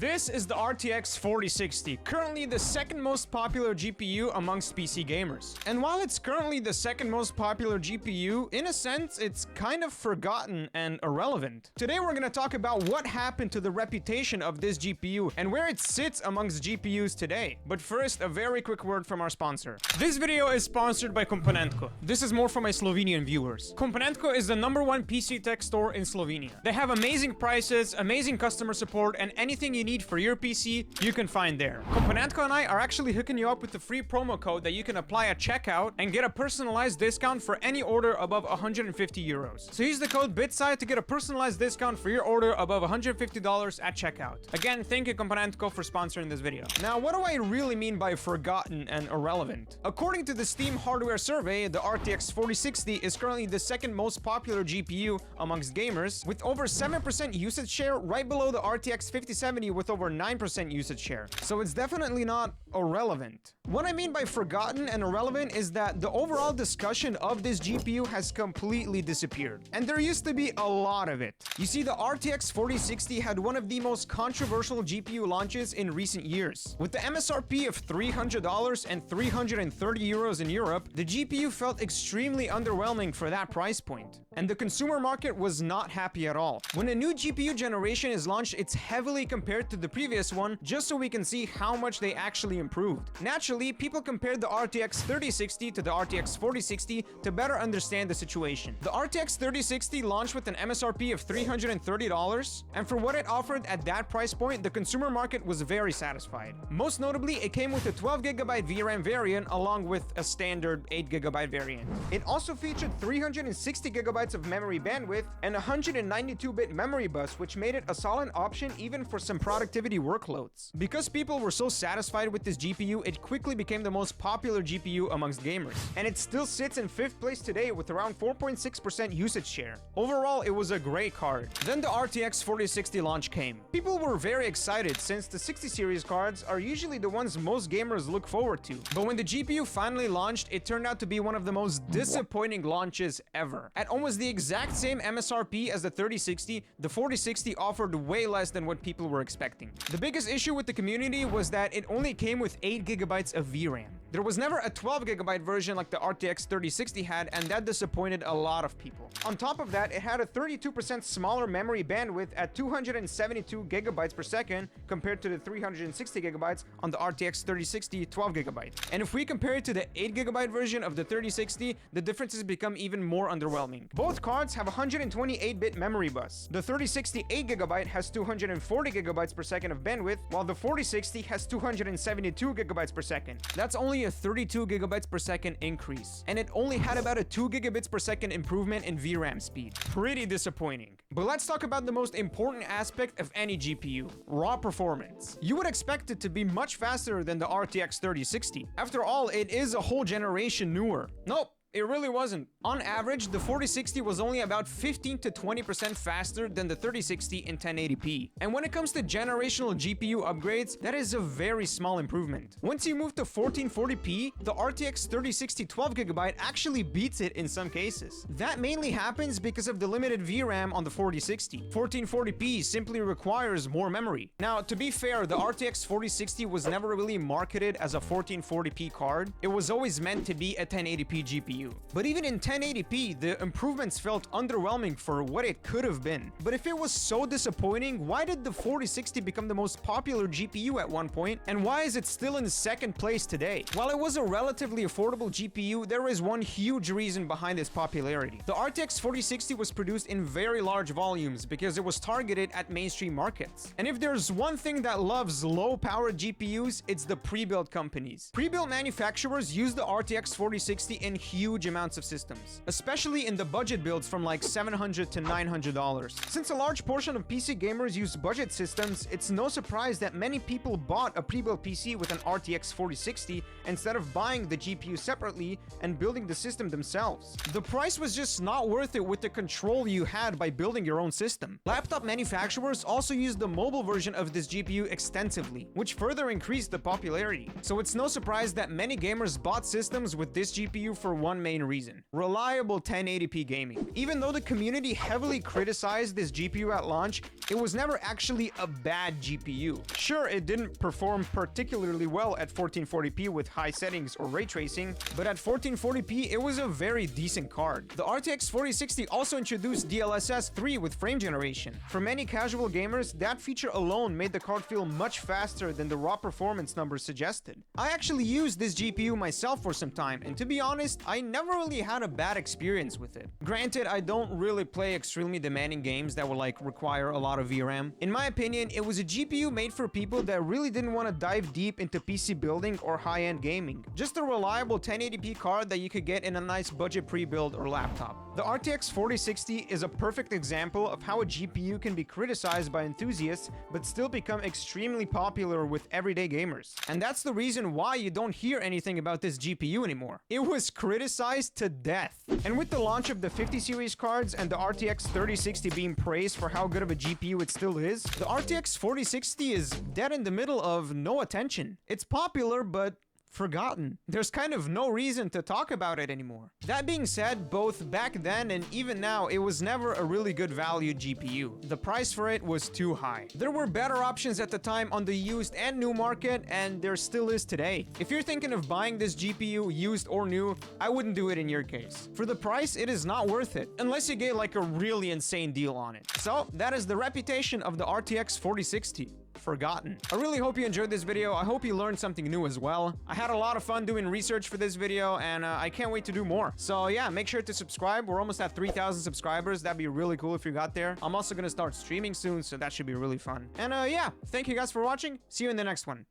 This is the RTX 4060, currently the second most popular GPU amongst PC gamers. And while it's currently the second most popular GPU, in a sense, it's kind of forgotten and irrelevant. Today we're gonna talk about what happened to the reputation of this GPU and where it sits amongst GPUs today. But first, a very quick word from our sponsor. This video is sponsored by Komponentko. This is more for my Slovenian viewers. Komponentko is the #1 PC tech store in Slovenia. They have amazing prices, amazing customer support, and anything you need for your PC, you can find there. Komponentko and I are actually hooking you up with a free promo code that you can apply at checkout and get a personalized discount for any order above 150 euros. So use the code BITSIDE to get a personalized discount for your order above $150 at checkout. Again, thank you Komponentko for sponsoring this video. Now, what do I really mean by forgotten and irrelevant? According to the Steam hardware survey, the RTX 4060 is currently the second most popular GPU amongst gamers, with over 7% usage share, right below the RTX 5070 with over 9% usage share. So it's definitely not irrelevant. What I mean by forgotten and irrelevant is that the overall discussion of this GPU has completely disappeared. And there used to be a lot of it. You see, the RTX 4060 had one of the most controversial GPU launches in recent years. With the MSRP of $300 and 330 euros in Europe, the GPU felt extremely underwhelming for that price point. And the consumer market was not happy at all. When a new GPU generation is launched, it's heavily compared to the previous one, just so we can see how much they actually improved. Naturally, people compared the RTX 3060 to the RTX 4060 to better understand the situation. The RTX 3060 launched with an MSRP of $330, and for what it offered at that price point, the consumer market was very satisfied. Most notably, it came with a 12GB VRAM variant along with a standard 8GB variant. It also featured 360GB of memory bandwidth and a 192-bit memory bus, which made it a solid option even for some productivity workloads. Because people were so satisfied with this GPU, it quickly became the most popular GPU amongst gamers. And it still sits in 5th place today with around 4.6% usage share. Overall, it was a great card. Then the RTX 4060 launch came. People were very excited since the 60 series cards are usually the ones most gamers look forward to. But when the GPU finally launched, it turned out to be one of the most disappointing launches ever. At almost the exact same MSRP as the 3060, the 4060 offered way less than what people were expecting. The biggest issue with the community was that it only came with 8GB of VRAM. There was never a 12GB version like the RTX 3060 had, and that disappointed a lot of people. On top of that, it had a 32% smaller memory bandwidth at 272GB per second compared to the 360GB on the RTX 3060 12GB. And if we compare it to the 8GB version of the 3060, the differences become even more underwhelming. Both cards have a 128-bit memory bus. The 3060 8GB has 240GB per second of bandwidth, while the 4060 has 272GB per second. That's only a 32GB per second increase, and it only had about a 2GB per second improvement in VRAM speed. Pretty disappointing. But let's talk about the most important aspect of any GPU: raw performance. You would expect it to be much faster than the RTX 3060. After all, it is a whole generation newer. Nope. It really wasn't. On average, the 4060 was only about 15 to 20% faster than the 3060 in 1080p. And when it comes to generational GPU upgrades, that is a very small improvement. Once you move to 1440p, the RTX 3060 12GB actually beats it in some cases. That mainly happens because of the limited VRAM on the 4060. 1440p simply requires more memory. Now, to be fair, the RTX 4060 was never really marketed as a 1440p card. It was always meant to be a 1080p GPU. But even in 1080p, the improvements felt underwhelming for what it could have been. But if it was so disappointing, why did the 4060 become the most popular GPU at one point, and why is it still in second place today? While it was a relatively affordable GPU, there is one huge reason behind its popularity. The RTX 4060 was produced in very large volumes because it was targeted at mainstream markets. And if there's one thing that loves low-powered GPUs, it's the pre-built companies. Pre-built manufacturers use the RTX 4060 in huge amounts of systems, especially in the budget builds from like $700 to $900. Since a large portion of PC gamers use budget systems, it's no surprise that many people bought a pre-built PC with an RTX 4060 instead of buying the GPU separately and building the system themselves. The price was just not worth it with the control you had by building your own system. Laptop manufacturers also used the mobile version of this GPU extensively, which further increased the popularity. So it's no surprise that many gamers bought systems with this GPU for one main reason: reliable 1080p gaming. Even though the community heavily criticized this GPU at launch, it was never actually a bad GPU. Sure, it didn't perform particularly well at 1440p with high settings or ray tracing, but at 1440p, it was a very decent card. The RTX 4060 also introduced DLSS 3 with frame generation. For many casual gamers, that feature alone made the card feel much faster than the raw performance numbers suggested. I actually used this GPU myself for some time, and to be honest, I never really had a bad experience with it. Granted, I don't really play extremely demanding games that will require a lot of VRAM. In my opinion, it was a GPU made for people that really didn't want to dive deep into PC building or high-end gaming. Just a reliable 1080p card that you could get in a nice budget pre-build or laptop. The RTX 4060 is a perfect example of how a GPU can be criticized by enthusiasts but still become extremely popular with everyday gamers. And that's the reason why you don't hear anything about this GPU anymore. It was criticized to death. And with the launch of the 50 series cards and the RTX 3060 being praised for how good of a GPU it still is, the RTX 4060 is dead in the middle of no attention. It's popular, but forgotten. There's kind of no reason to talk about it anymore. That being said, both back then and even now, it was never a really good value GPU. The price for it was too high. There were better options at the time on the used and new market, and there still is today. If you're thinking of buying this GPU, used or new, I wouldn't do it in your case. For the price, it is not worth it, unless you get a really insane deal on it. So, that is the reputation of the RTX 4060. Forgotten. I really hope you enjoyed this video. I hope you learned something new as well. I had a lot of fun doing research for this video, and I can't wait to do more. So yeah, make sure to subscribe. We're almost at 3,000 subscribers. That'd be really cool if you got there. I'm also gonna start streaming soon, so that should be really fun. And yeah, thank you guys for watching. See you in the next one.